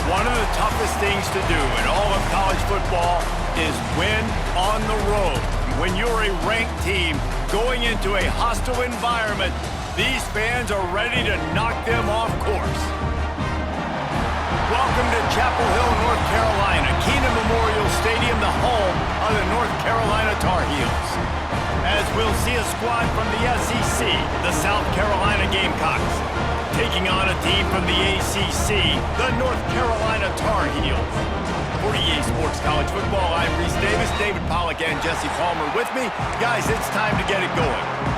One of the toughest things to do in all of college football is win on the road. When you're a ranked team going into a hostile environment, these fans are ready to knock them off course. Welcome to Chapel Hill, North Carolina, Kenan Memorial Stadium, the home of the North Carolina Tar Heels. As we'll see a squad from the SEC, the South Carolina Gamecocks, taking on a team from the ACC, the North Carolina Tar Heels. For EA Sports College Football, I'm Reese Davis, David Pollack, and Jesse Palmer with me. Guys, it's time to get it going.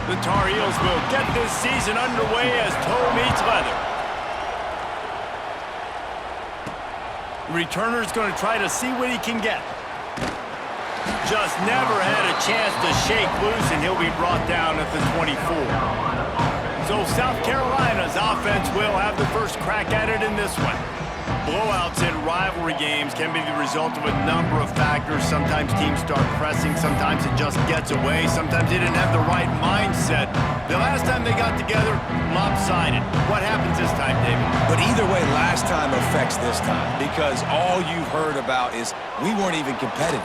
The Tar Heels will get this season underway as toe meets leather. The returner's going to try to see what he can get. Just never had a chance to shake loose, and he'll be brought down at the 24. So South Carolina's offense will have the first crack at it in this one. Blowouts in rivalry games can be the result of a number of factors. Sometimes teams start pressing, sometimes it just gets away, sometimes they didn't have the right mindset. The last time they got together, lopsided. What happens this time, David? But either way, last time affects this time, because all you've heard about is we weren't even competitive.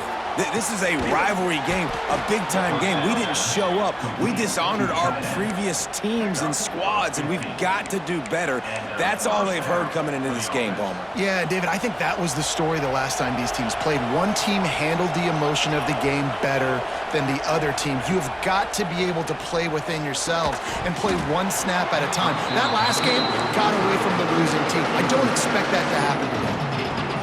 This is a rivalry game, a big-time game. We didn't show up. We dishonored our previous teams and squads, and we've got to do better. That's all they've heard coming into this game, Palmer. Yeah, David, I think that was the story the last time these teams played. One team handled the emotion of the game better than the other team. You have got to be able to play within yourselves and play one snap at a time. That last game got away from the losing team. I don't expect that to happen today.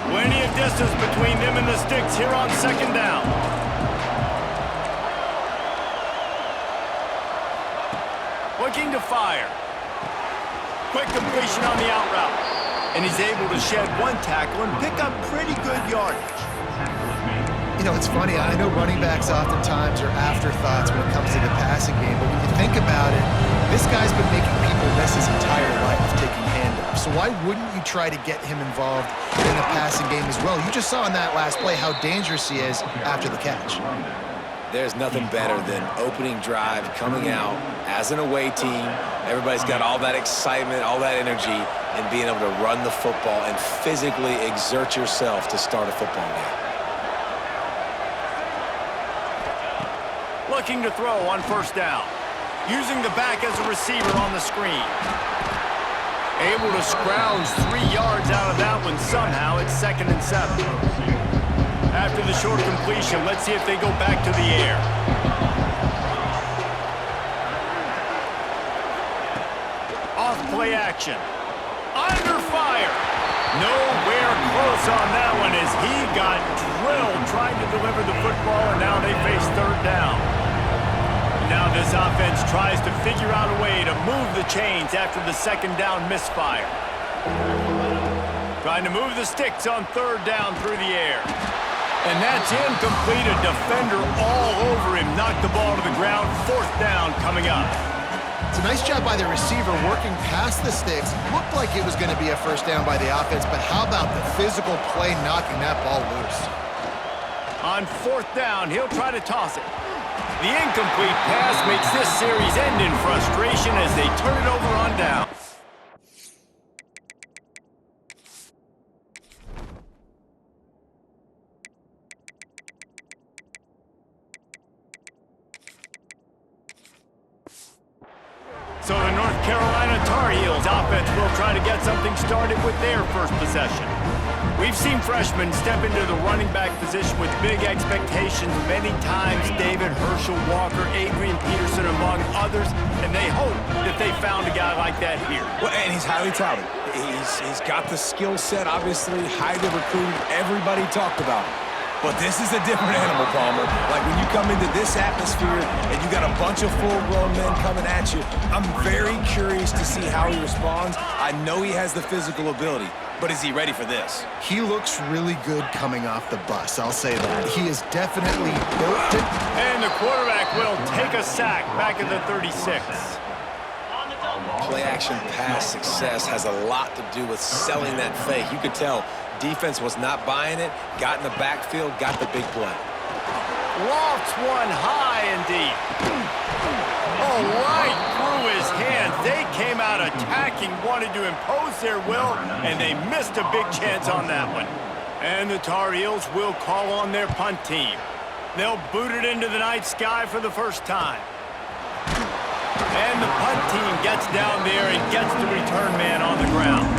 Plenty of distance between them and the sticks here on second down. Looking to fire. Quick completion on the out route. and he's able to shed one tackle and pick up pretty good yardage. You know, it's funny. I know running backs oftentimes are afterthoughts when it comes to the passing game, but when you think about it, this guy's been making people miss his entire life taking handoffs. So why wouldn't you try to get him involved in the passing game as well? You just saw in that last play how dangerous he is after the catch. There's nothing better than opening drive, coming out as an away team. Everybody's got all that excitement, all that energy, and being able to run the football and physically exert yourself to start a football game. Looking to throw on first down. Using the back as a receiver on the screen. Able to scrounge 3 yards out of that one somehow. It's 2nd and 7. After the short completion, let's see if they go back to the air. Off play action. Under fire. Nowhere close on that one as he got drilled trying to deliver the football, and now they face 3rd down. Now this offense tries to figure out a way to move the chains after the 2nd down misfire. Trying to move the sticks on 3rd down through the air. And that's incomplete. A defender all over him. Knocked the ball to the ground. 4th down coming up. It's a nice job by the receiver working past the sticks. Looked like it was going to be a first down by the offense, but how about the physical play knocking that ball loose? On 4th down, he'll try to toss it. The incomplete pass makes this series end in frustration as they turn it over on down. So the North Carolina Tar Heels offense will try to get something started with their first possession. We've seen freshmen step into the running back position with big expectations many times. David Herschel Walker, Adrian Peterson, among others, and they hope that they found a guy like that here. Well, and he's highly touted. He's got the skill set, obviously, highly recruited. Everybody talked about him. But this is a different animal, Palmer. Like when you come into this atmosphere and you got a bunch of full-grown men coming at you, I'm very curious to see how he responds. I know he has the physical ability, but is he ready for this? He looks really good coming off the bus, I'll say that. He is definitely built to... And the quarterback will take a sack back at the 36. Play-action pass success has a lot to do with selling that fake. You could tell defense was not buying it, got in the backfield, got the big play. Lofts one high and deep. Oh, right through his hands. They came out attacking, wanted to impose their will, and they missed a big chance on that one. And the Tar Heels will call on their punt team. They'll boot it into the night sky for the first time. And the punt team gets down there and gets the return man on the ground.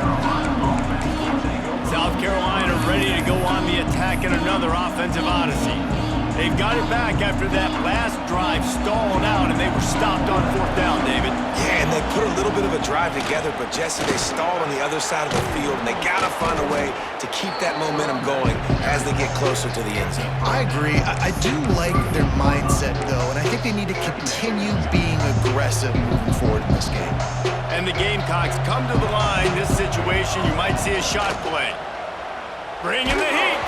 South Carolina ready to go on the attack in another offensive odyssey. They've got it back after that last drive stalled out, and they were stopped on 4th down, David. Yeah, and they put a little bit of a drive together, but Jesse, they stalled on the other side of the field, and they got to find a way to keep that momentum going as they get closer to the end zone. I agree. I do like their mindset, though, and I think they need to continue being aggressive moving forward in this game. And the Gamecocks come to the line. This situation, you might see a shot play. Bringing the heat.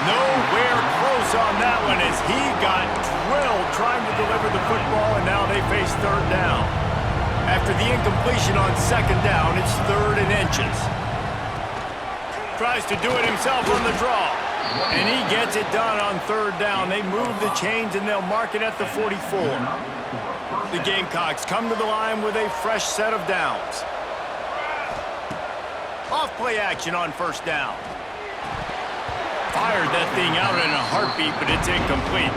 Nowhere close on that one as he got drilled trying to deliver the football, and now they face 3rd down. After the incompletion on 2nd down, it's 3rd and inches. Tries to do it himself on the draw, and he gets it done on 3rd down. They move the chains, and they'll mark it at the 44. The Gamecocks come to the line with a fresh set of downs. Off play action on 1st down. Fired that thing out in a heartbeat, but it's incomplete.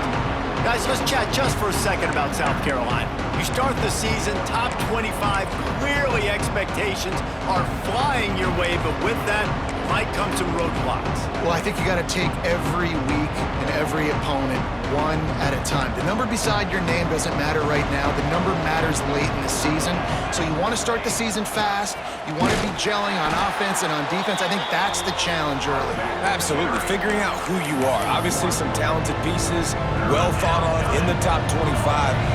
Guys, let's chat just for a second about South Carolina. You start the season top 25. Clearly expectations are flying your way, but with that might come some roadblocks. Well, I think you got to take every week and every opponent one at a time. The number beside your name doesn't matter right now. The number matters late in the season. So you want to start the season fast. You want to be gelling on offense and on defense. I think that's the challenge early. Absolutely. Figuring out who you are. Obviously some talented pieces, well thought of in the top 25,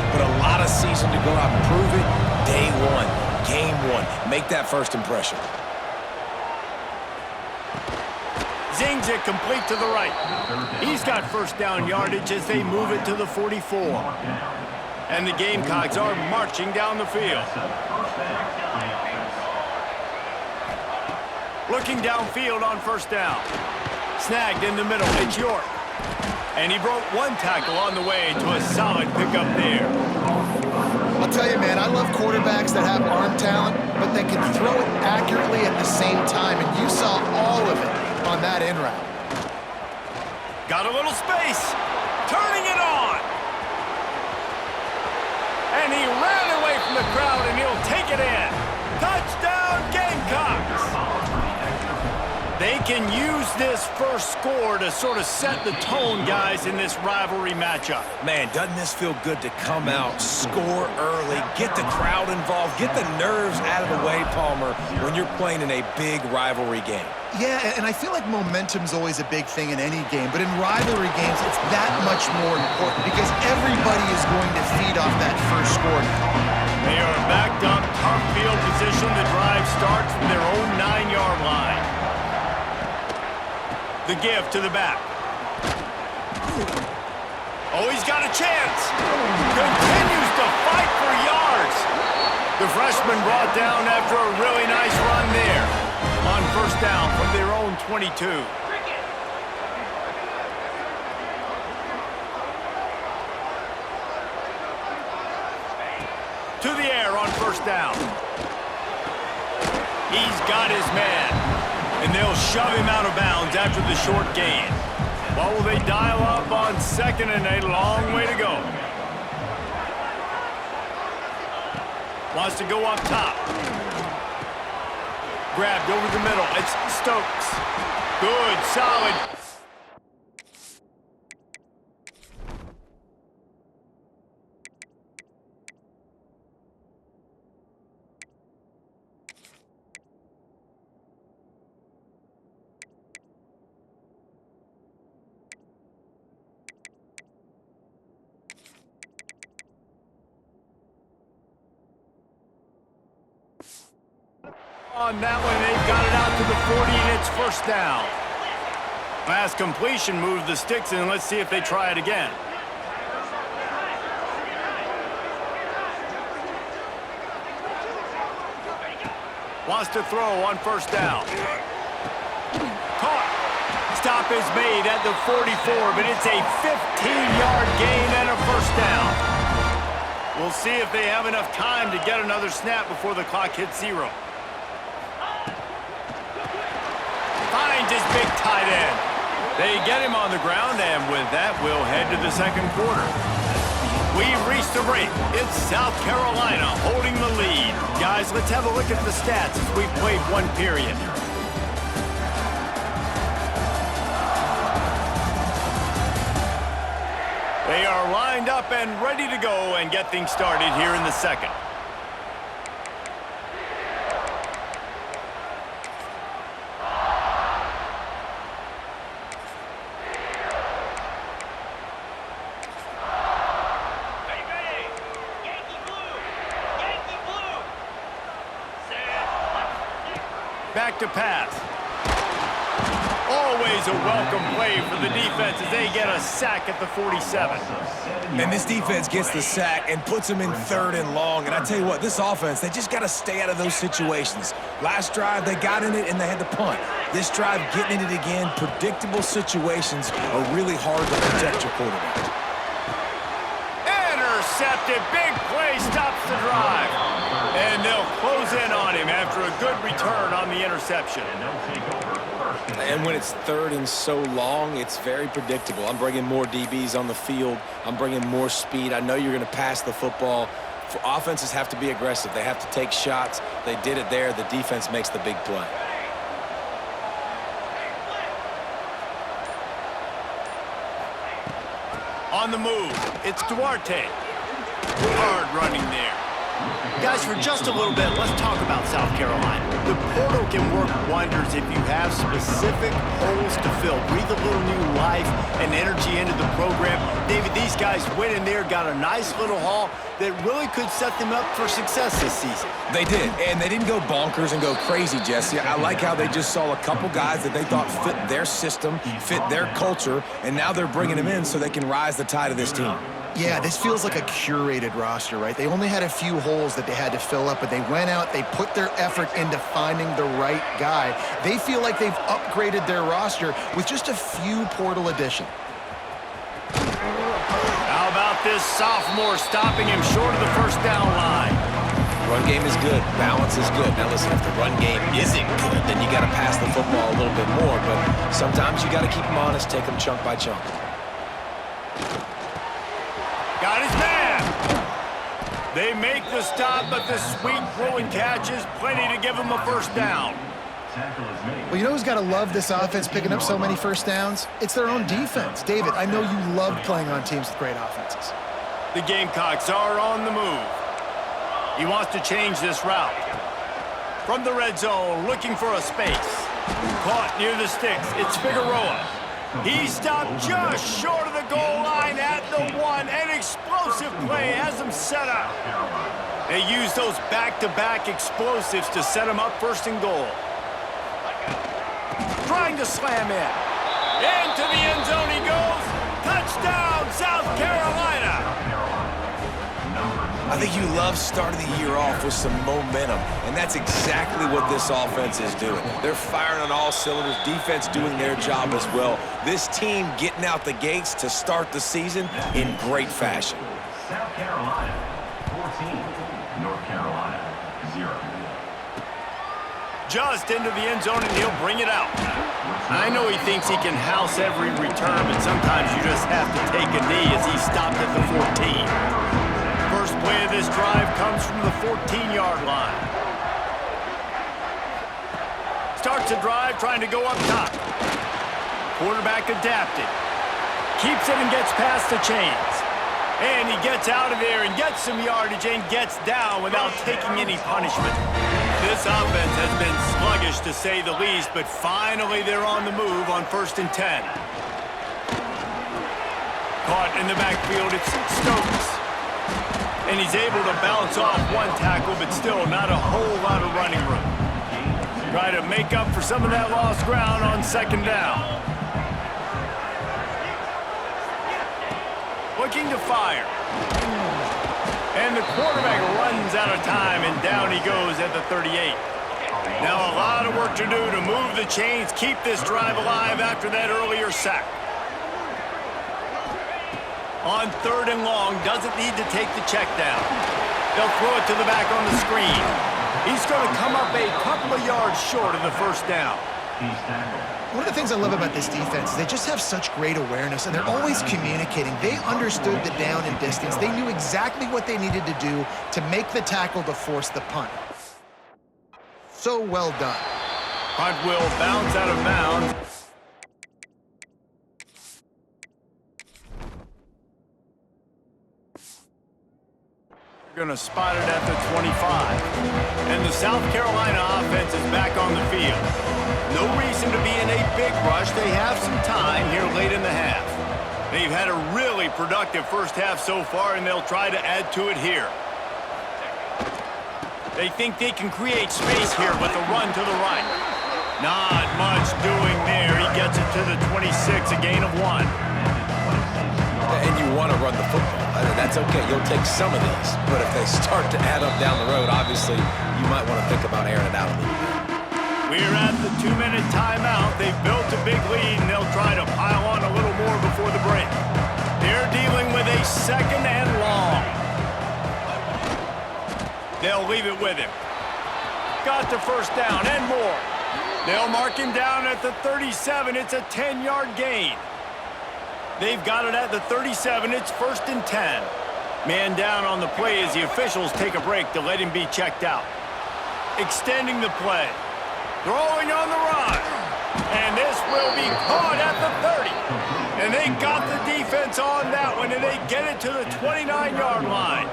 but a lot of season to go out and prove it. Day one, game one. Make that first impression. Zings it complete to the right. He's got first down yardage as they move it to the 44. And the Gamecocks are marching down the field. Looking downfield on first down. Snagged in the middle, it's York. And he broke one tackle on the way to a solid pickup there. I'll tell you, man, I love quarterbacks that have arm talent, but that can throw it accurately at the same time, and you saw all of it on that in route. Got a little space. Turning it on. And he ran away from the crowd, and he'll take it in. Touchdown, Gamecocks! They can use this first score to sort of set the tone, guys, in this rivalry matchup. Man, doesn't this feel good to come out, score early, get the crowd involved, get the nerves out of the way, Palmer, when you're playing in a big rivalry game? Yeah, and I feel like momentum's always a big thing in any game, but in rivalry games, it's that much more important because everybody is going to feed off that first score now. They are backed up, tough field position. The drive starts from their own 9-yard line. The give to the back. Oh, he's got a chance. Continues to fight for yards. The freshman brought down after a really nice run there. On first down from their own 22. To the air on first down. He's got his man. And they'll shove him out of bounds after the short gain. What will they dial up on second and a long way to go? Wants to go up top. Grabbed over the middle. It's Stokes. Good, solid. On that one, they've got it out to the 40, and it's first down. Last completion moved the sticks in. Let's see if they try it again. Wants to throw on first down. Caught. Stop is made at the 44, but it's a 15-yard gain and a first down. We'll see if they have enough time to get another snap before the clock hits 0. Finds his big tight end. They get him on the ground, and with that, we'll head to the second quarter. We've reached the break. It's South Carolina holding the lead. Guys, let's have a look at the stats as we've played one period. They are lined up and ready to go and get things started here in the second. Back to pass. Always a welcome play for the defense as they get a sack at the 47. And this defense gets the sack and puts them in 3rd and long. And I tell you what, this offense, they just got to stay out of those situations. Last drive, they got in it and they had to punt. This drive, getting in it again, predictable situations are really hard to protect your quarterback. Intercepted. Big play stops the drive. And they'll close in on him after a good return on the interception. And when it's 3rd and so long, it's very predictable. I'm bringing more DBs on the field. I'm bringing more speed. I know you're going to pass the football. Offenses have to be aggressive. They have to take shots. They did it there. The defense makes the big play. On the move, it's Duarte. Hard running there. Guys, for just a little bit, let's talk about South Carolina. The portal can work wonders if you have specific holes to fill. Breathe a little new life and energy into the program. David, these guys went in there, got a nice little haul that really could set them up for success this season. They did, and they didn't go bonkers and go crazy, Jesse. I like how they just saw a couple guys that they thought fit their system, fit their culture, and now they're bringing them in so they can rise the tide of this team. Yeah, this feels like a curated roster, right? They only had a few holes that they had to fill up, but they went out, they put their effort into finding the right guy. They feel like they've upgraded their roster with just a few portal additions. How about this sophomore stopping him short of the first down line? Run game is good. Balance is good. Now, listen, if the run game isn't good, then you got to pass the football a little bit more, but sometimes you got to keep them honest, take them chunk by chunk. Got his man. They make the stop, but the sweet throwing catch is plenty to give him a first down. Well, you know who's got to love this offense picking up so many first downs? It's their own defense. David, I know you loved playing on teams with great offenses. The Gamecocks are on the move. He wants to change this route. From the red zone, looking for a space. Caught near the sticks. It's Figueroa. He stopped just short of the goal line at the 1. An explosive play has him set up. They use those back-to-back explosives to set him up first and goal. Trying to slam in. Into the end zone he goes. Touchdown, South Carolina. I think you love starting the year off with some momentum, and that's exactly what this offense is doing. They're firing on all cylinders, defense doing their job as well. This team getting out the gates to start the season in great fashion. South Carolina, 14. North Carolina, 0. Just into the end zone, and he'll bring it out. I know he thinks he can house every return, but sometimes you just have to take a knee as he stopped at the 14. First play of this drive comes from the 14-yard line. Starts the drive trying to go up top. Quarterback adapted. Keeps it and gets past the chains. And he gets out of there and gets some yardage and gets down without taking any punishment. This offense has been sluggish to say the least, but finally they're on the move on 1st and 10. Caught in the backfield, it's Stokes. And he's able to bounce off one tackle, but still not a whole lot of running room. Try to make up for some of that lost ground on 2nd down. Looking to fire. And the quarterback runs out of time, and down he goes at the 38. Now a lot of work to do to move the chains, keep this drive alive after that earlier sack. On 3rd and long, doesn't need to take the check down. They'll throw it to the back on the screen. He's going to come up a couple of yards short of the first down. One of the things I love about this defense is they just have such great awareness, and they're always communicating. They understood the down and distance. They knew exactly what they needed to do to make the tackle to force the punt. So well done. Punt will bounce out of bounds. Going to spot it at the 25. And the South Carolina offense is back on the field. No reason to be in a big rush. They have some time here late in the half. They've had a really productive first half so far, and they'll try to add to it here. They think they can create space here with a run to the right. Not much doing there. He gets it to the 26, a gain of 1. And you want to run the football. That's okay. You'll take some of these. But if they start to add up down the road, obviously, you might want to think about airing it out a little bit. We're at the 2-minute timeout. They've built a big lead, and they'll try to pile on a little more before the break. They're dealing with a 2nd and long. They'll leave it with him. Got the first down and more. They'll mark him down at the 37. It's a 10-yard gain. They've got it at the 37. It's 1st and 10. Man down on the play as the officials take a break to let him be checked out. Extending the play. Throwing on the run. And this will be caught at the 30. And they got the defense on that one, and they get it to the 29-yard line.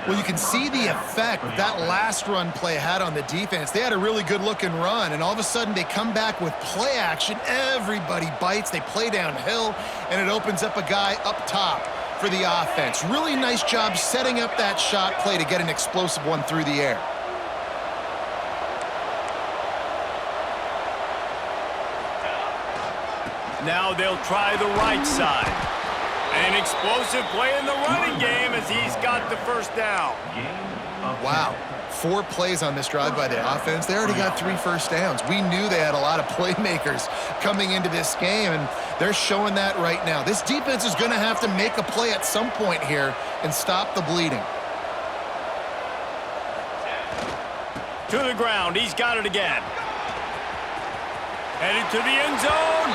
Well, you can see the effect that last run play had on the defense. They had a really good-looking run, and all of a sudden they come back with play action. Everybody bites. They play downhill, and it opens up a guy up top for the offense. Really nice job setting up that shot play to get an explosive one through the air. Now they'll try the right side. An explosive play in the running game as he's got the first down. Wow. 4 plays on this drive by the offense. They already got 3 first downs. We knew they had a lot of playmakers coming into this game, and they're showing that right now. This defense is going to have to make a play at some point here and stop the bleeding. To the ground. He's got it again. Headed to the end zone,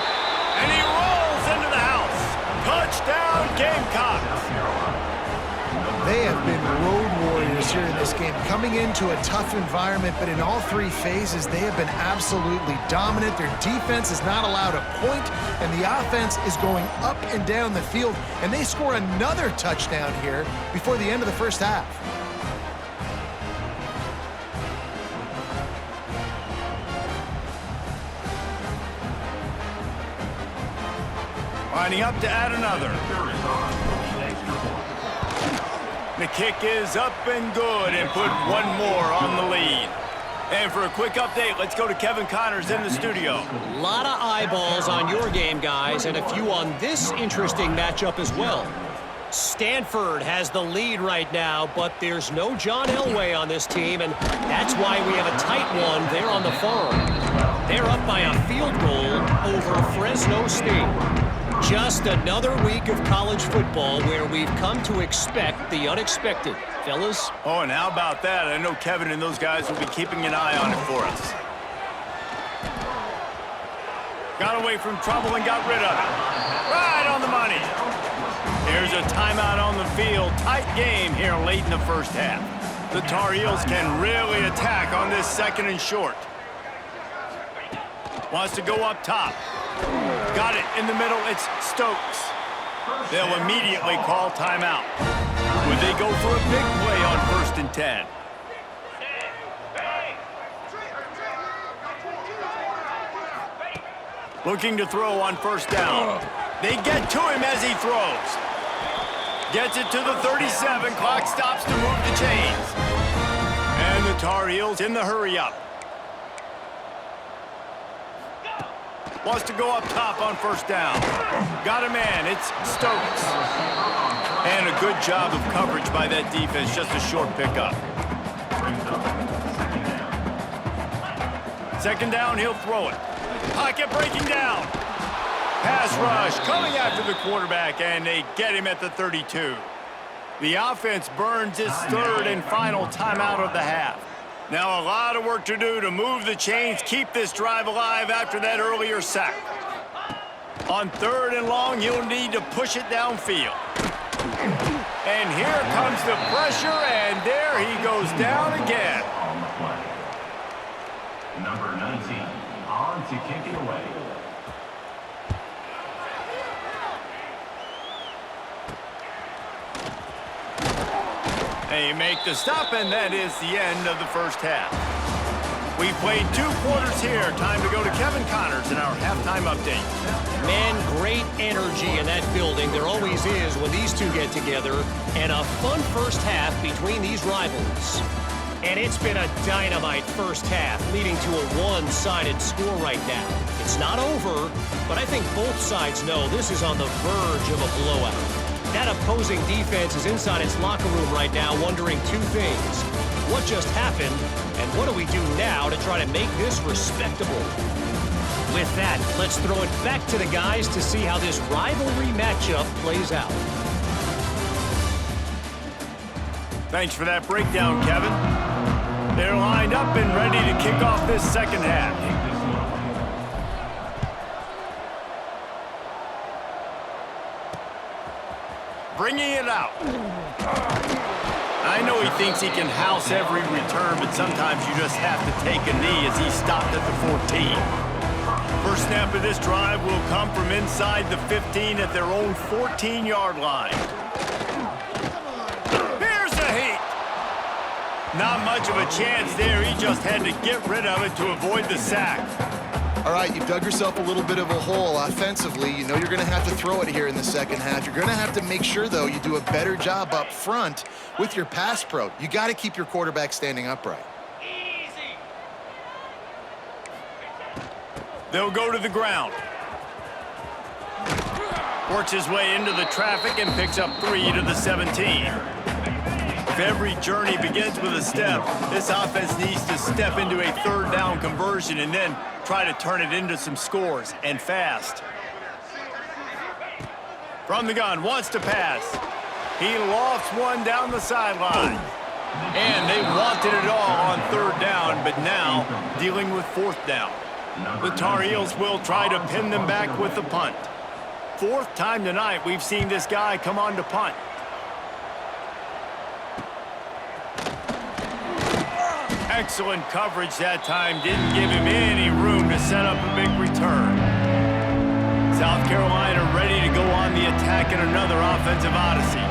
and he rolls into the house. Touchdown, Gamecocks. They have been road warriors here in this game, coming into a tough environment, but in all 3 phases, they have been absolutely dominant. Their defense is not allowed a point, and the offense is going up and down the field, and they score another touchdown here before the end of the first half. Lining up to add another. The kick is up and good and put one more on the lead. And for a quick update, let's go to Kevin Connors in the studio. A lot of eyeballs on your game, guys, and a few on this interesting matchup as well. Stanford has the lead right now, but there's no John Elway on this team, and that's why we have a tight one there on the farm. They're up by a field goal over Fresno State. Just another week of college football where we've come to expect the unexpected. Fellas? Oh, and how about that? I know Kevin and those guys will be keeping an eye on it for us. Got away from trouble and got rid of it. Right on the money. There's a timeout on the field. Tight game here late in the first half. The Tar Heels can really attack on this 2nd and short. Wants to go up top. Got it in the middle. It's Stokes. They'll immediately call timeout. Would they go for a big play on 1st and 10? Looking to throw on 1st down. They get to him as he throws. Gets it to the 37. Clock stops to move the chains. And the Tar Heels in the hurry-up. Wants to go up top on 1st down. Got a man. It's Stokes. And a good job of coverage by that defense. Just a short pickup. 2nd down, he'll throw it. Pocket breaking down. Pass rush coming after the quarterback, and they get him at the 32. The offense burns its 3rd and final timeout of the half. Now a lot of work to do to move the chains, keep this drive alive after that earlier sack. On 3rd and long, he'll need to push it downfield. And here comes the pressure, and there he goes down again. On the play. Number 19, on to kick it away. They make the stop, and that is the end of the first half. We've played 2 quarters here. Time to go to Kevin Connors in our halftime update. Man, great energy in that building. There always is when these two get together. And a fun first half between these rivals. And it's been a dynamite first half, leading to a one-sided score right now. It's not over, but I think both sides know this is on the verge of a blowout. That opposing defense is inside its locker room right now wondering 2 things. What just happened, and what do we do now to try to make this respectable? With that, let's throw it back to the guys to see how this rivalry matchup plays out. Thanks for that breakdown, Kevin. They're lined up and ready to kick off this second half. Bringing it out. I know he thinks he can house every return, but sometimes you just have to take a knee as he stopped at the 14. First snap of this drive will come from inside the 15 at their own 14-yard line. Here's the heat. Not much of a chance there. He just had to get rid of it to avoid the sack. All right, you've dug yourself a little bit of a hole offensively. You know you're going to have to throw it here in the second half. You're going to have to make sure, though, you do a better job up front with your pass pro. You got to keep your quarterback standing upright. They'll go to the ground. Works his way into the traffic and picks up 3 to the 17. If every journey begins with a step, this offense needs to step into a third down conversion and then try to turn it into some scores, and fast. From the gun, wants to pass. He lofts one down the sideline. And they wanted it all on third down, but now dealing with fourth down. The Tar Heels will try to pin them back with the punt. Fourth time tonight we've seen this guy come on to punt. Excellent coverage that time. Didn't give him any room to set up a big return. South Carolina ready to go on the attack in another offensive odyssey.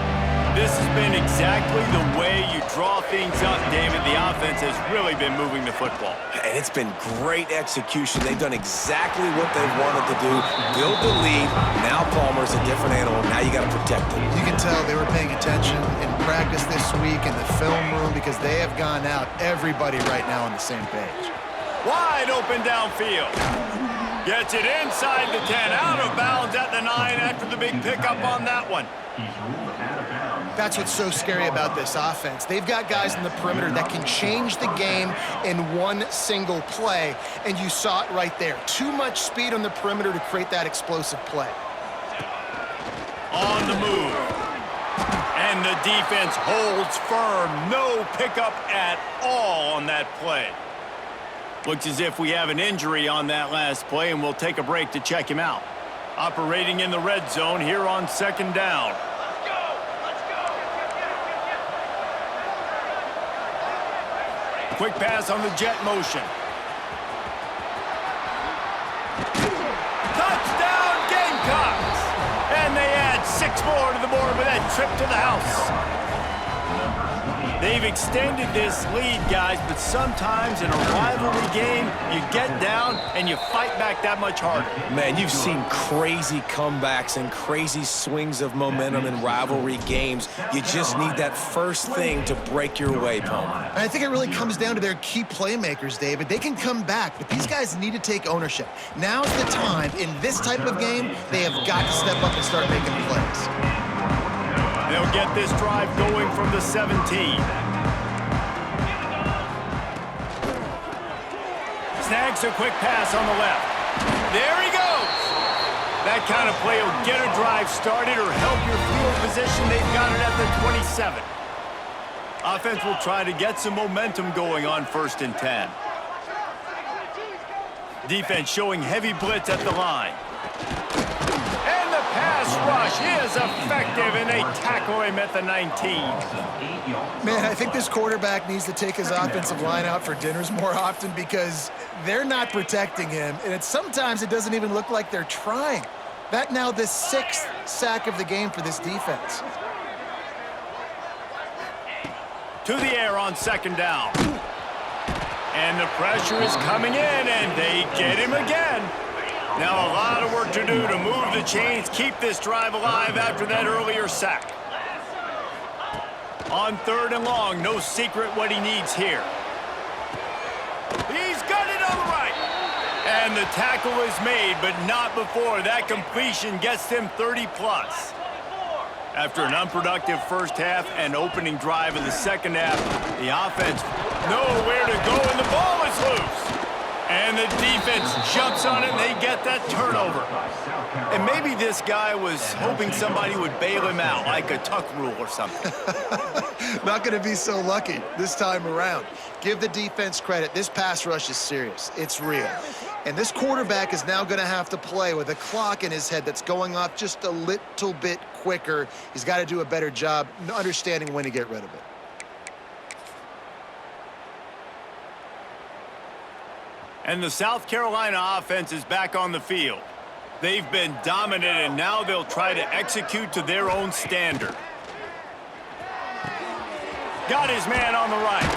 This has been exactly the way you draw things up, David. The offense has really been moving the football. And it's been great execution. They've done exactly what they wanted to do. Build the lead. Now Palmer's a different animal. Now you got to protect him. You can tell they were paying attention in practice this week in the film room because they have gone out, everybody right now on the same page. Wide open downfield. Gets it inside the 10, out of bounds at the 9 after the big pickup on that one. That's what's so scary about this offense. They've got guys in the perimeter that can change the game in one single play, and you saw it right there. Too much speed on the perimeter to create that explosive play. On the move. And the defense holds firm. No pickup at all on that play. Looks as if we have an injury on that last play, and we'll take a break to check him out. Operating in the red zone here on second down. Quick pass on the jet motion. Touchdown Gamecocks! And they add 6 more to the board with that trip to the house. They've extended this lead, guys, but sometimes in a rivalry game, you get down and you fight back that much harder. Man, you've seen crazy comebacks and crazy swings of momentum in rivalry games. You just need that first thing to break your way, Palmer. And I think it really comes down to their key playmakers, David. They can come back, but these guys need to take ownership. Now's the time. In this type of game, they have got to step up and start making plays. They'll get this drive going from the 17. Snags a quick pass on the left. There he goes. That kind of play will get a drive started or help your field position. They've got it at the 27. Offense will try to get some momentum going on 1st and 10. Defense showing heavy blitz at the line. And the pass rush is effective, and they tackle him at the 19. Man, I think this quarterback needs to take his offensive line out for dinners more often because they're not protecting him, and sometimes it doesn't even look like they're trying. That now the 6th sack of the game for this defense. To the air on second down. And the pressure is coming in, and they get him again. Now a lot of work to do to move the chains, keep this drive alive after that earlier sack. On 3rd and long, no secret what he needs here. He's got it on the right. And the tackle is made, but not before that completion gets them 30+. After an unproductive first half and opening drive in the second half, the offense nowhere to go, and the ball is loose. And the defense jumps on it, and they get that turnover. And maybe this guy was hoping somebody would bail him out, like a tuck rule or something. Not going to be so lucky this time around. Give the defense credit. This pass rush is serious. It's real. And this quarterback is now going to have to play with a clock in his head that's going off just a little bit quicker. He's got to do a better job understanding when to get rid of it. And the South Carolina offense is back on the field. They've been dominant, and now they'll try to execute to their own standard. Got his man on the right.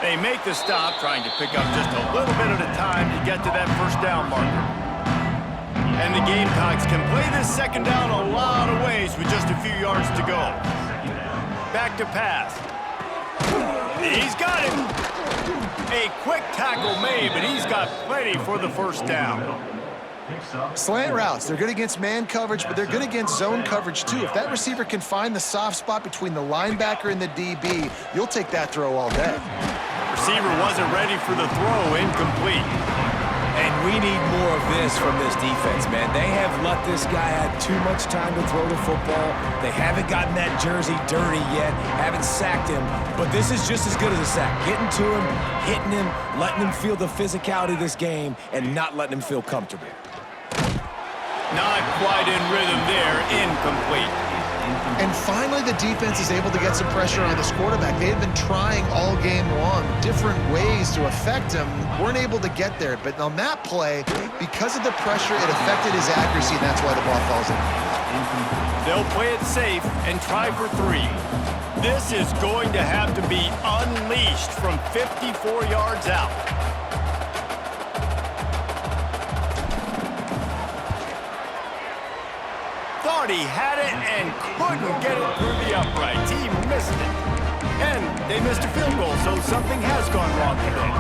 They make the stop, trying to pick up just a little bit at a time to get to that first down marker. And the Gamecocks can play this second down a lot of ways with just a few yards to go. Back to pass. He's got him. A quick tackle made, but he's got plenty for the first down. Slant routes, they're good against man coverage, but they're good against zone coverage too. If that receiver can find the soft spot between the linebacker and the DB, you'll take that throw all day. Receiver wasn't ready for the throw, incomplete. And we need more of this from this defense, man. They have let this guy have too much time to throw the football. They haven't gotten that jersey dirty yet, haven't sacked him, but this is just as good as a sack. Getting to him, hitting him, letting him feel the physicality of this game, and not letting him feel comfortable. Not quite in rhythm there, incomplete. And finally, the defense is able to get some pressure on this quarterback. They had been trying all game long, different ways to affect him. Weren't able to get there. But on that play, because of the pressure, it affected his accuracy, and that's why the ball falls in. They'll play it safe and try for 3. This is going to have to be unleashed from 54 yards out. Thought he had it and couldn't get it through the uprights. He missed it. And they missed a field goal, so something has gone wrong today.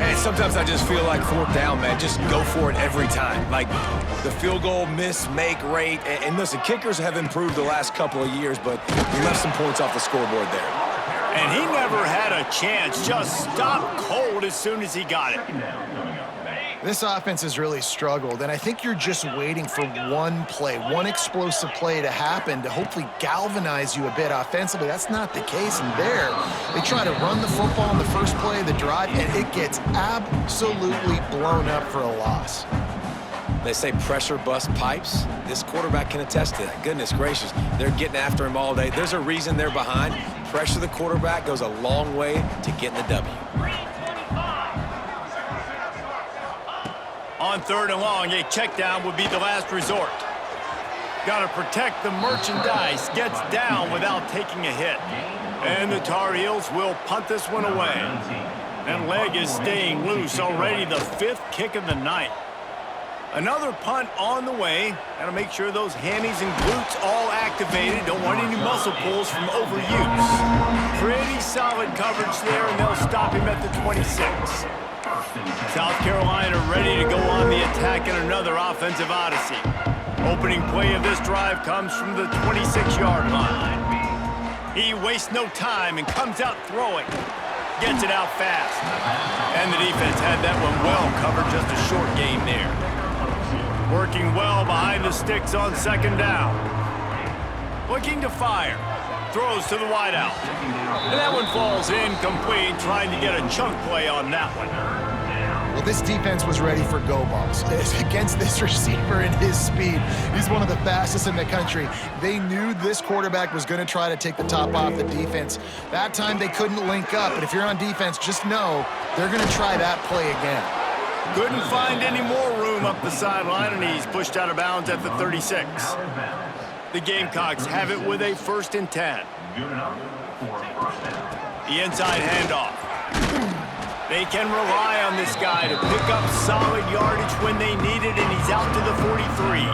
And sometimes I just feel like fourth down, man. Just go for it every time. Like the field goal miss-make rate. And listen, kickers have improved the last couple of years, but he left some points off the scoreboard there. And he never had a chance. Just stopped cold as soon as he got it. This offense has really struggled, and I think you're just waiting for one play, one explosive play to happen to hopefully galvanize you a bit offensively. That's not the case, and there, they try to run the football in the first play of the drive, and it gets absolutely blown up for a loss. They say pressure busts pipes. This quarterback can attest to that. Goodness gracious, they're getting after him all day. There's a reason they're behind. Pressure the quarterback goes a long way to getting the W. On 3rd and long, a check down would be the last resort. Got to protect the merchandise. Gets down without taking a hit. And the Tar Heels will punt this one away. That leg is staying loose. Already the 5th kick of the night. Another punt on the way. Got to make sure those hammies and glutes all activated. Don't want any muscle pulls from overuse. Pretty solid coverage there, and they'll stop him at the 26. South Carolina ready to go on the attack in another offensive odyssey. Opening play of this drive comes from the 26-yard line. He wastes no time and comes out throwing. Gets it out fast. And the defense had that one well covered, just a short gain there. Working well behind the sticks on 2nd down. Looking to fire. Throws to the wideout. And that one falls incomplete, trying to get a chunk play on that one. Well, this defense was ready for go balls. Against this receiver and his speed, he's one of the fastest in the country. They knew this quarterback was going to try to take the top off the defense. That time they couldn't link up, but if you're on defense, just know they're going to try that play again. Couldn't find any more room up the sideline, and he's pushed out of bounds at the 36. The Gamecocks have it with a 1st and 10. The inside handoff. They can rely on this guy to pick up solid yardage when they need it, and he's out to the 43.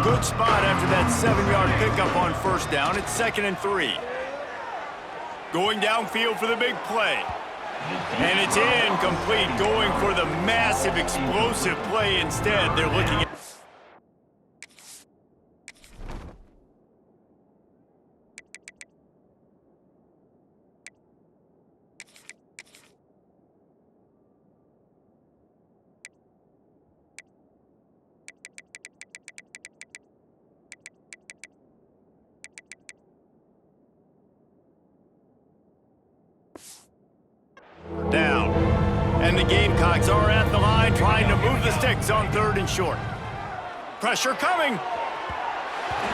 Good spot after that 7-yard pickup on 1st down. It's 2nd and 3. Going downfield for the big play. And it's incomplete, going for the massive explosive play instead. They're looking at... down. And the Gamecocks are at the line trying to move the sticks on 3rd and short. Pressure coming.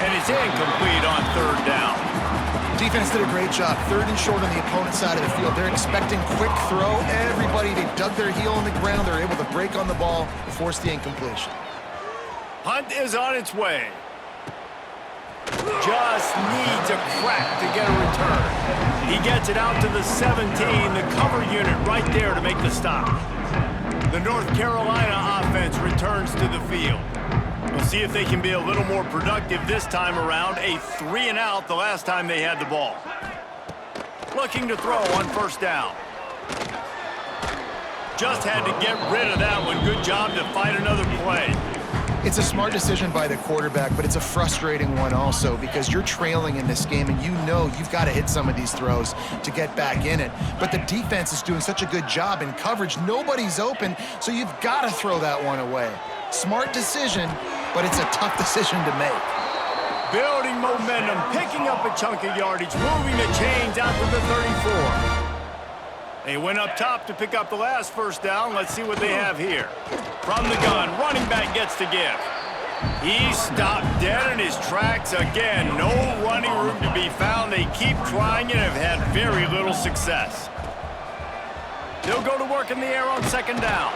And it's incomplete on 3rd down. Defense did a great job. 3rd and short on the opponent's side of the field. They're expecting quick throw. Everybody, they dug their heel in the ground. They're able to break on the ball and force the incompletion. Punt is on its way. Just needs a crack to get a return. He gets it out to the 17, the cover unit right there to make the stop. The North Carolina offense returns to the field. We'll see if they can be a little more productive this time around. A 3-and-out the last time they had the ball. Looking to throw on first down. Just had to get rid of that one. Good job to find another play. It's a smart decision by the quarterback, but it's a frustrating one also because you're trailing in this game and you know you've got to hit some of these throws to get back in it. But the defense is doing such a good job in coverage. Nobody's open, so you've got to throw that one away. Smart decision, but it's a tough decision to make. Building momentum, picking up a chunk of yardage, moving the chains out to the 34. They went up top to pick up the last first down. Let's see what they have here. From the gun, running back gets to give. He stopped dead in his tracks again. No running room to be found. They keep trying and have had very little success. They'll go to work in the air on second down.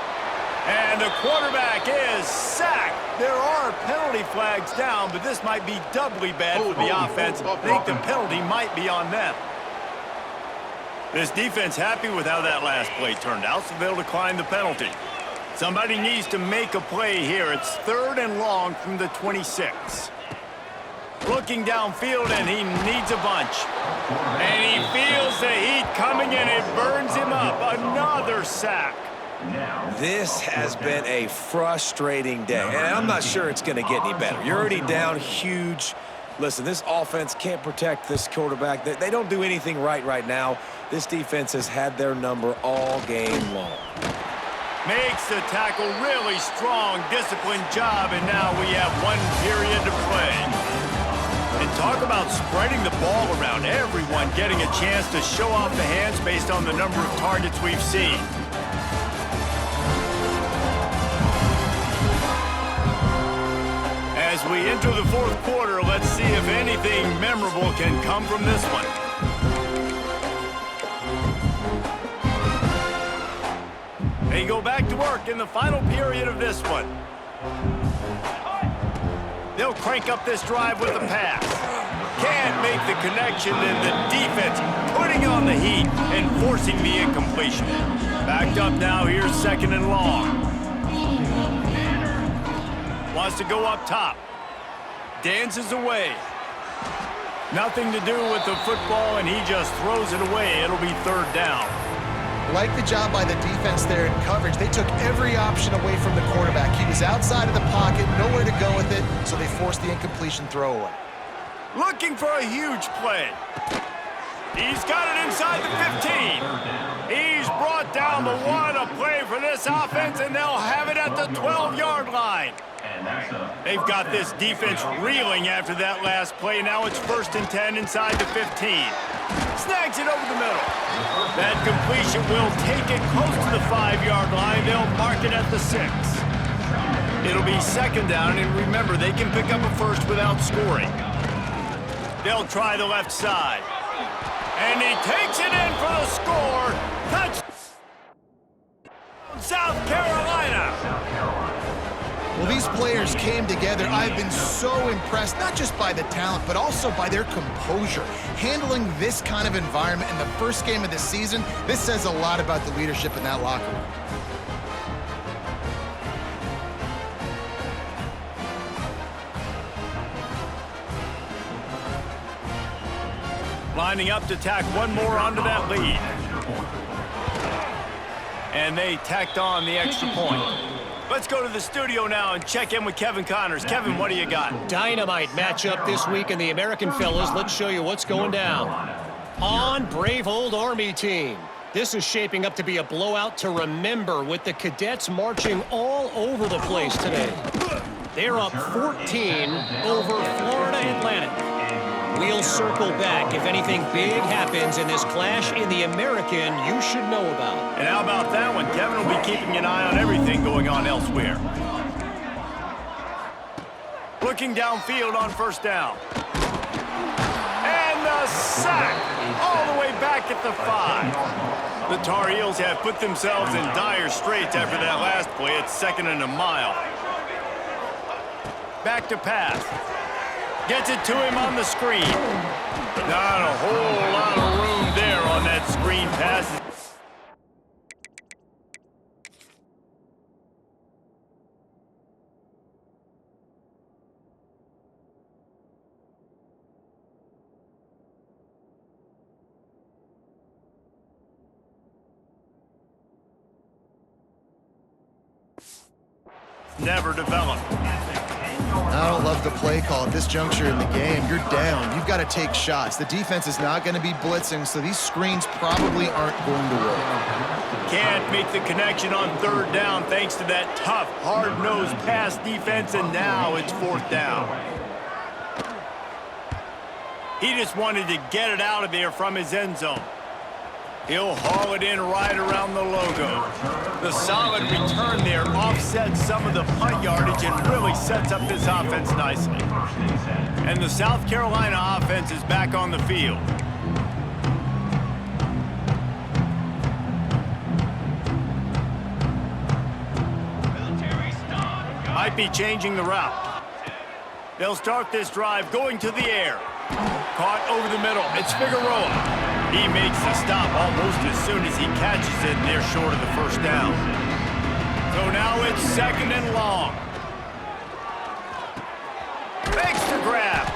And the quarterback is sacked. There are penalty flags down, but this might be doubly bad for the offense. I think the penalty might be on them. This defense happy with how that last play turned out, so they'll decline the penalty. Somebody needs to make a play here. It's 3rd and long from the 26. Looking downfield, and he needs a bunch. And he feels the heat coming, and it burns him up. Another sack. This has been a frustrating day, and I'm not sure it's going to get any better. You're already down huge. Listen, this offense can't protect this quarterback. They don't do anything right now. This defense has had their number all game long. Makes the tackle really strong, disciplined job, and now we have 1 period to play. And talk about spreading the ball around. Everyone getting a chance to show off the hands based on the number of targets we've seen. As we enter the 4th quarter, let's see if anything memorable can come from this one. They go back to work in the final period of this one. They'll crank up this drive with a pass. Can't make the connection, and the defense putting on the heat and forcing the incompletion. Backed up now, here's 2nd and long. Wants to go up top. Dances away. Nothing to do with the football, and he just throws it away. It'll be 3rd down. Like the job by the defense there in coverage. They took every option away from the quarterback. He was outside of the pocket, nowhere to go with it, so they forced the incompletion throwaway. Looking for a huge play. He's got it inside the 15. He's brought down the 1, a play for this offense, and they'll have it at the 12-yard line. They've got this defense reeling after that last play. Now it's 1st and 10 inside the 15. Snags it over the middle. That completion will take it close to the 5-yard line. They'll mark it at the 6. It'll be 2nd down, and remember, they can pick up a first without scoring. They'll try the left side. And he takes it in for the score. Touchdown, South Carolina. Well, these players came together. I've been so impressed, not just by the talent, but also by their composure. Handling this kind of environment in the first game of the season, this says a lot about the leadership in that locker room. Lining up to tack one more onto that lead. And they tacked on the extra point. Let's go to the studio now and check in with Kevin Connors. Kevin, what do you got? Dynamite matchup this week in the American Fellas. Let's show you what's going down. On Brave Old Army team. This is shaping up to be a blowout to remember with the Cadets marching all over the place today. They're up 14 over Florida Atlantic. We'll circle back if anything big happens in this clash in the American you should know about. And how about that one? Kevin will be keeping an eye on everything going on elsewhere. Looking downfield on first down. And the sack all the way back at the 5. The Tar Heels have put themselves in dire straits after that last play. It's 2nd and a mile. Back to pass. Gets it to him on the screen. Not a whole lot of room there on that screen pass. Never developed. I don't love the play call at this juncture in the game. You're down. You've got to take shots. The defense is not going to be blitzing, so these screens probably aren't going to work. Can't make the connection on third down thanks to that tough, hard-nosed pass defense, and now it's fourth down. He just wanted to get it out of there from his end zone. He'll haul it in right around the logo. The solid return there offsets some of the punt yardage and really sets up this offense nicely. And the South Carolina offense is back on the field. Might be changing the route. They'll start this drive going to the air. Caught over the middle. It's Figueroa. He makes the stop almost as soon as he catches it, and they're short of the first down. So now it's second and long. Makes the grab.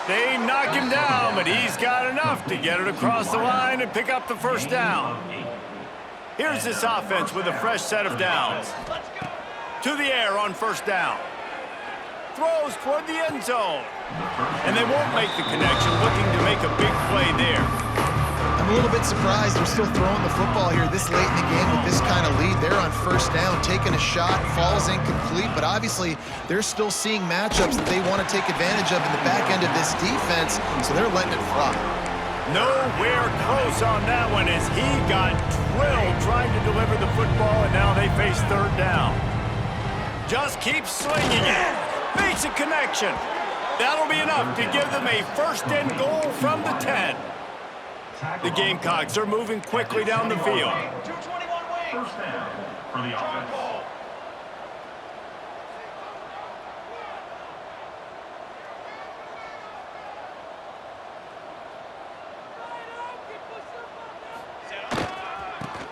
They knock him down, but he's got enough to get it across the line and pick up the first down. Here's this offense with a fresh set of downs. To the air on first down. Throws toward the end zone. And they won't make the connection, looking to make a big play there. I'm a little bit surprised they're still throwing the football here this late in the game with this kind of lead. They're on first down, taking a shot, falls incomplete, but obviously they're still seeing matchups that they want to take advantage of in the back end of this defense, so they're letting it fly. Nowhere close on that one as he got drilled trying to deliver the football, and now they face third down. Just keep slinging it. Makes a connection. That'll be enough to give them a first and goal from the 10. The Gamecocks are moving quickly down the field. First down for the offense.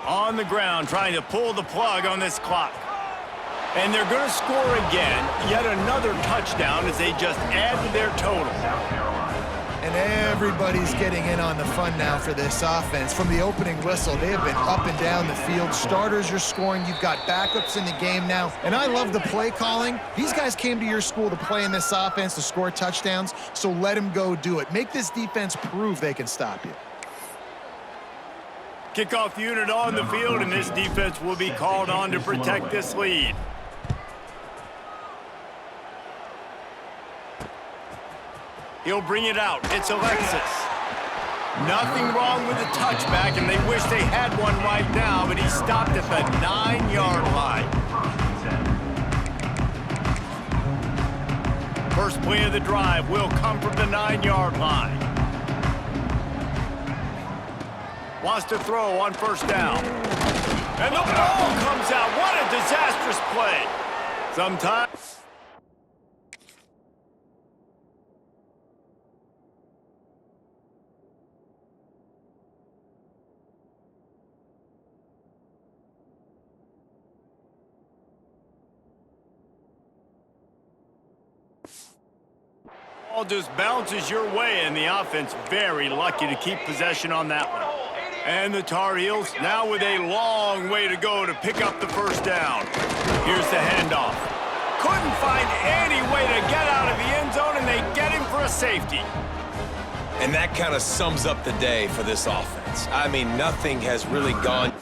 On the ground, trying to pull the plug on this clock. And they're going to score again. Yet another touchdown as they just add to their total. And everybody's getting in on the fun now for this offense. From the opening whistle, they have been up and down the field. Starters are scoring. You've got backups in the game now. And I love the play calling. These guys came to your school to play in this offense to score touchdowns, so let them go do it. Make this defense prove they can stop you. Kickoff unit on the field, and this defense will be called on to protect this lead. He'll bring it out. It's Alexis. Nothing wrong with the touchback, and they wish they had one right now, but he stopped at the 9-yard line. First play of the drive will come from the 9-yard line. Wants to throw on first down. And the ball comes out. What a disastrous play. Sometimes... ball just bounces your way, and the offense very lucky to keep possession on that one. And the Tar Heels now with a long way to go to pick up the first down. Here's the handoff. Couldn't find any way to get out of the end zone, and they get him for a safety. And that kind of sums up the day for this offense. I mean, nothing has really gone...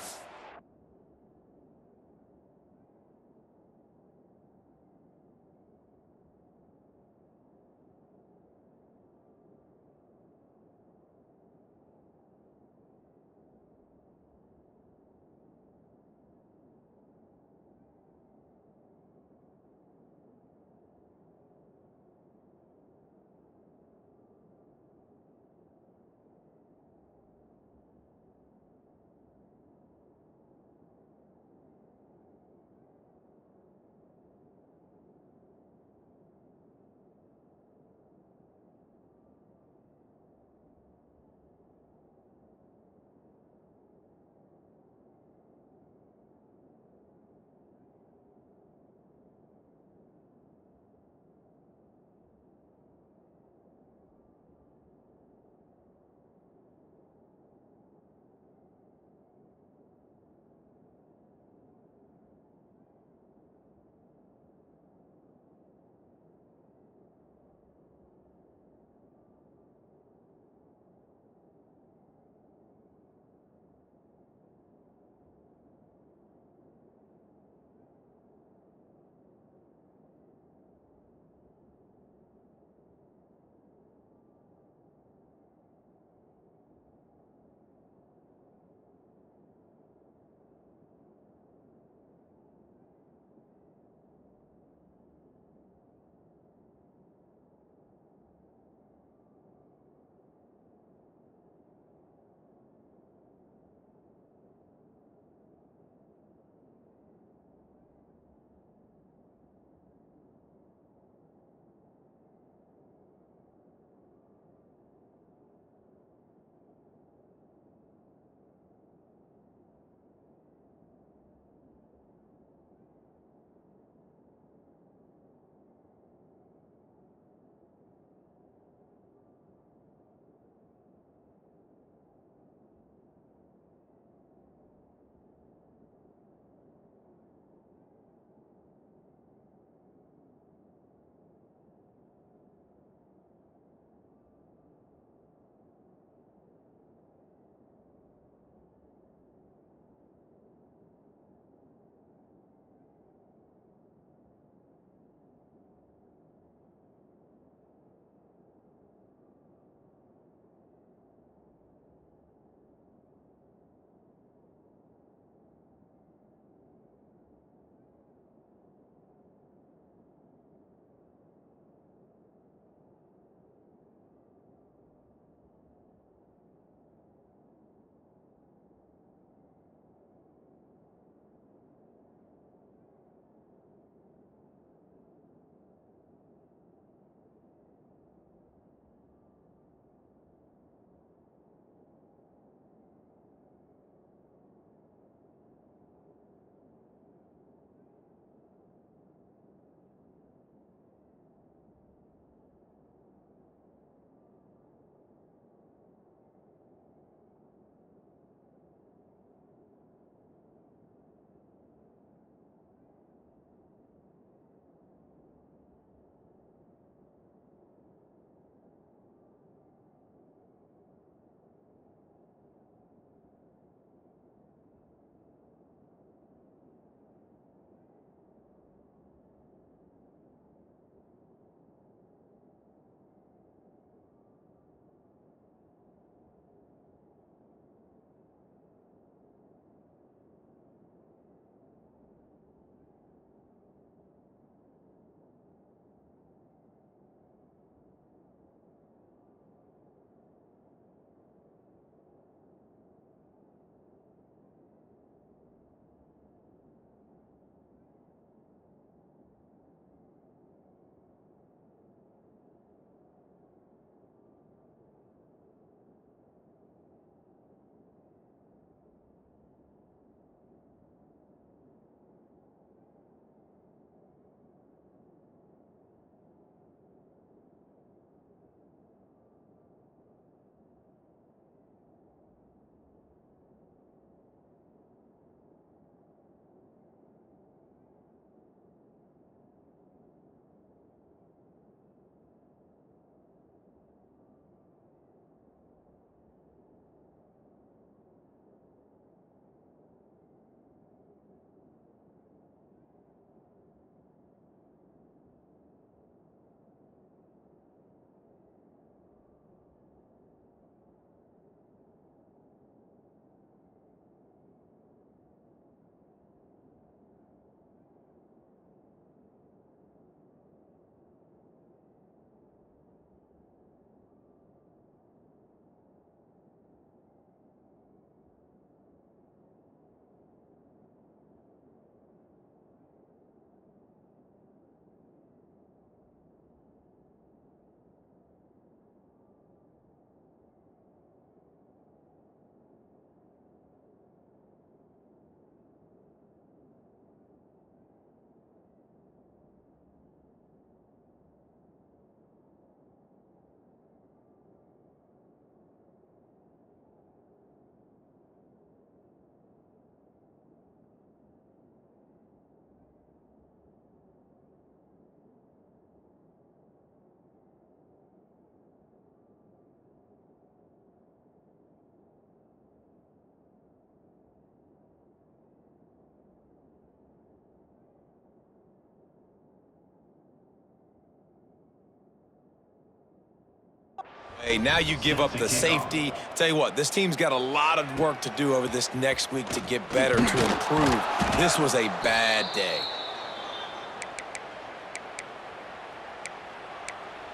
Hey, now you give up the safety. Tell you what, this team's got a lot of work to do over this next week to get better, to improve. This was a bad day.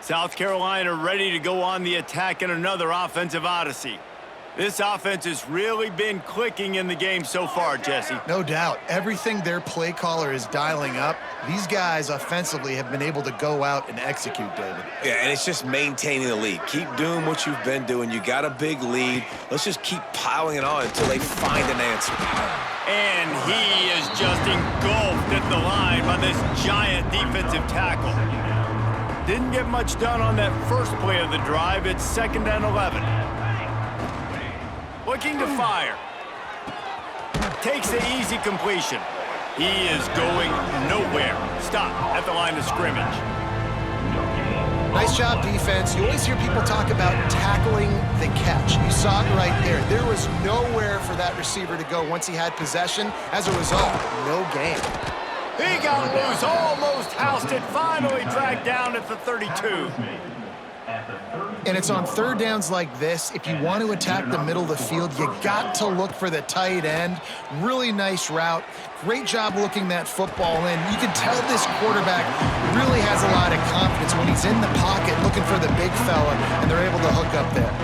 South Carolina ready to go on the attack in another offensive odyssey. This offense has really been clicking in the game so far, Jesse. No doubt. Everything their play caller is dialing up, these guys offensively have been able to go out and execute, David. Yeah, and it's just maintaining the lead. Keep doing what you've been doing. You got a big lead. Let's just keep piling it on until they find an answer. And he is just engulfed at the line by this giant defensive tackle. Didn't get much done on that first play of the drive. It's 2nd and 11. Looking to fire. Takes the easy completion. He is going nowhere. Stop at the line of scrimmage. Nice job, defense. You always hear people talk about tackling the catch. You saw it right there. There was nowhere for that receiver to go once he had possession. As a result, no gain. He got loose, almost housed it, finally dragged down at the 32. And it's on 3rd downs like this. If you want to attack the middle of the field, you got to look for the tight end. Really nice route. Great job looking that football in. You can tell this quarterback really has a lot of confidence when he's in the pocket looking for the big fella, and they're able to hook up there.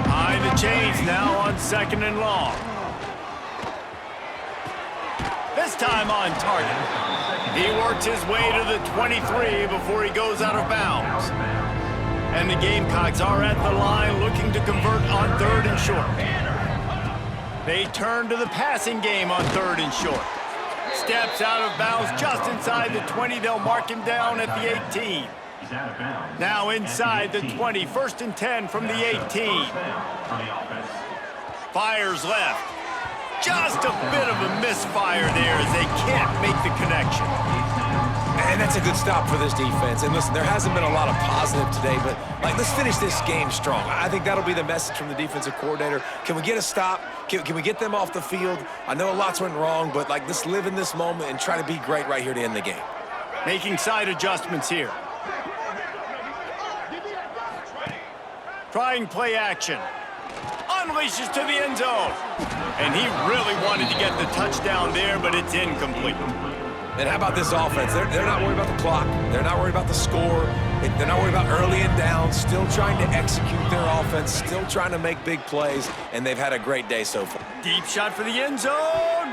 Behind the chains now on 2nd and long. This time on target. He works his way to the 23 before he goes out of bounds. And the Gamecocks are at the line looking to convert on 3rd and short. They turn to the passing game on 3rd and short. Steps out of bounds just inside the 20. They'll mark him down at the 18. Now inside the 20. 1st and 10 from the 18. Fires left. Just a bit of a misfire there as they can't make the connection. And that's a good stop for this defense. And listen, there hasn't been a lot of positive today, but let's finish this game strong. I think that'll be the message from the defensive coordinator. Can we get a stop? Can we get them off the field? I know a lot's went wrong, but let's live in this moment and try to be great right here to end the game. Making side adjustments here. Trying play action. Unleashes to the end zone. And he really wanted to get the touchdown there, but it's incomplete. And how about this offense? They're not worried about the clock. They're not worried about the score. They're not worried about early and down. Still trying to execute their offense. Still trying to make big plays. And they've had a great day so far. Deep shot for the end zone.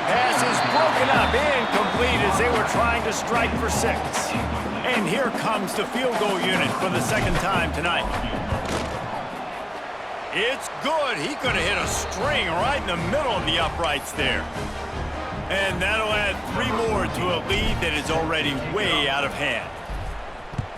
Pass is broken up. Incomplete as they were trying to strike for 6. And here comes the field goal unit for the 2nd time tonight. It's good. He could have hit a string right in the middle of the uprights there. And that'll add 3 more to a lead that is already way out of hand.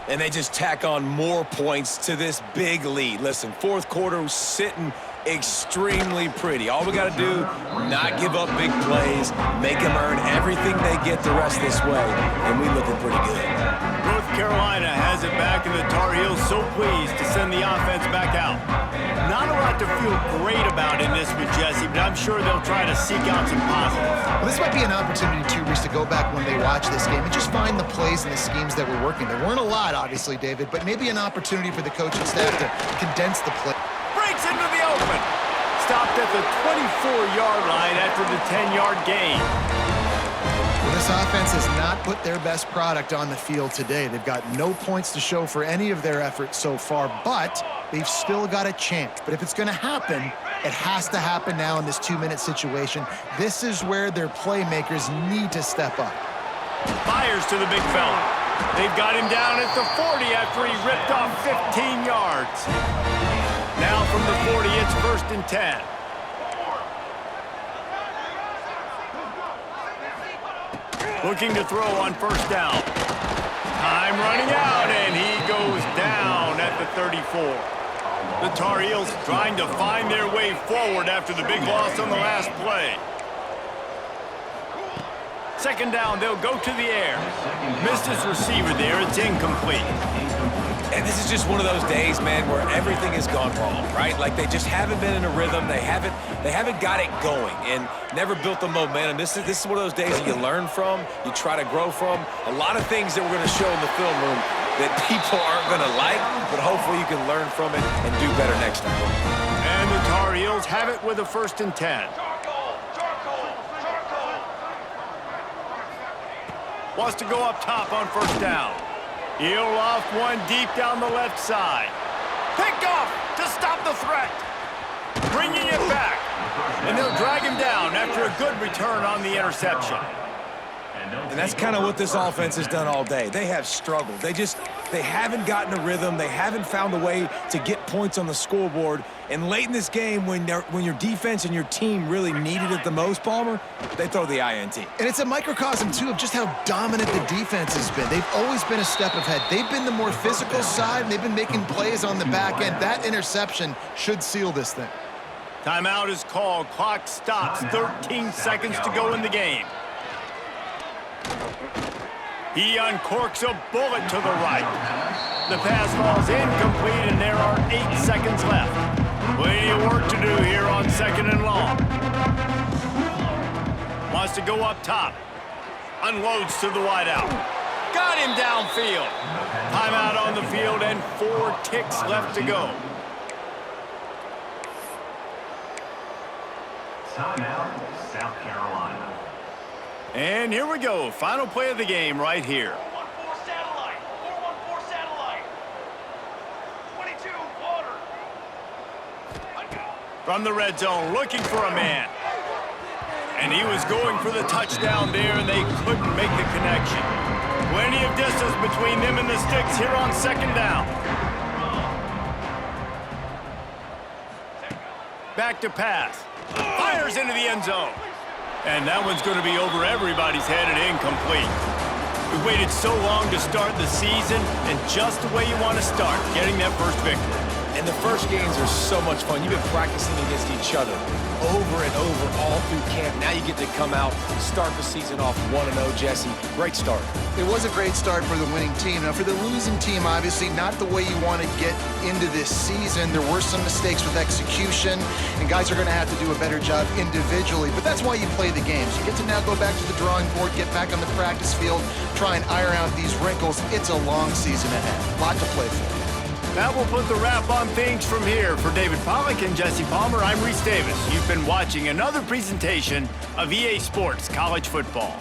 And they just tack on more points to this big lead. Listen, 4th quarter sitting extremely pretty. All we got to do, not give up big plays, make them earn everything they get the rest this way, and we looking pretty good. North Carolina has it back, and the Tar Heels so pleased to send the offense back out. Not a lot to feel great about in this one, Jesse, but I'm sure they'll try to seek out some positives. Well, this might be an opportunity, too, Reese, to go back when they watch this game and just find the plays and the schemes that were working. There weren't a lot, obviously, David, but maybe an opportunity for the coaching staff to condense the play. Breaks into the open. Stopped at the 24-yard line after the 10-yard gain. Well, this offense has not put their best product on the field today. They've got no points to show for any of their efforts so far, but they've still got a chance. But if it's going to happen, it has to happen now in this 2-minute situation. This is where their playmakers need to step up. Fires to the big fella. They've got him down at the 40 after he ripped off 15 yards. Now from the 40, it's 1st and 10. Looking to throw on 1st down. Time running out, and he goes down at the 34. The Tar Heels trying to find their way forward after the big loss on the last play. 2nd down, they'll go to the air. Missed his receiver there, it's incomplete. And this is just one of those days, man, where everything has gone wrong, right? Like they just haven't been in a rhythm. They haven't got it going and never built the momentum. This is one of those days that you learn from, you try to grow from. A lot of things that we're going to show in the film room that people aren't going to like, but hopefully you can learn from it and do better next time. And the Tar Heels have it with a 1st and 10. Wants to go up top on 1st down. He'll off one deep down the left side. Pick off to stop the threat. Bringing it back. And they'll drag him down after a good return on the interception. And that's kind of what this offense has done all day. They have struggled. They haven't gotten a rhythm. They haven't found a way to get points on the scoreboard. And late in this game, when your defense and your team really needed it the most, Palmer, they throw the INT. And it's a microcosm, too, of just how dominant the defense has been. They've always been a step ahead. They've been the more physical side, and they've been making plays on the back end. That interception should seal this thing. Timeout is called. Clock stops. 13 seconds to go in the game. He uncorks a bullet to the right. The pass falls incomplete, and there are 8 seconds left. Plenty of work to do here on 2nd and long. Wants to go up top. Unloads to the wideout. Got him downfield. Timeout on the field and 4 ticks left to go. Timeout, South Carolina. And here we go. Final play of the game right here. 414 satellite. 414 satellite. 22 water. From the red zone, looking for a man. And he was going for the touchdown there, and they couldn't make the connection. Plenty of distance between them and the sticks here on 2nd down. Back to pass. Fires into the end zone. And that one's going to be over everybody's head and incomplete. We waited so long to start the season, and just the way you want to start, getting that first victory. And the first games are so much fun. You've been practicing against each other over and over all through camp. Now you get to come out, start the season off 1-0, Jesse. Great start. It was a great start for the winning team. Now, for the losing team, obviously, not the way you want to get into this season. There were some mistakes with execution, and guys are going to have to do a better job individually. But that's why you play the games. You get to now go back to the drawing board, get back on the practice field, try and iron out these wrinkles. It's a long season ahead. A lot to play for. That will put the wrap on things from here. For David Pollack and Jesse Palmer, I'm Reese Davis. You've been watching another presentation of EA Sports College Football.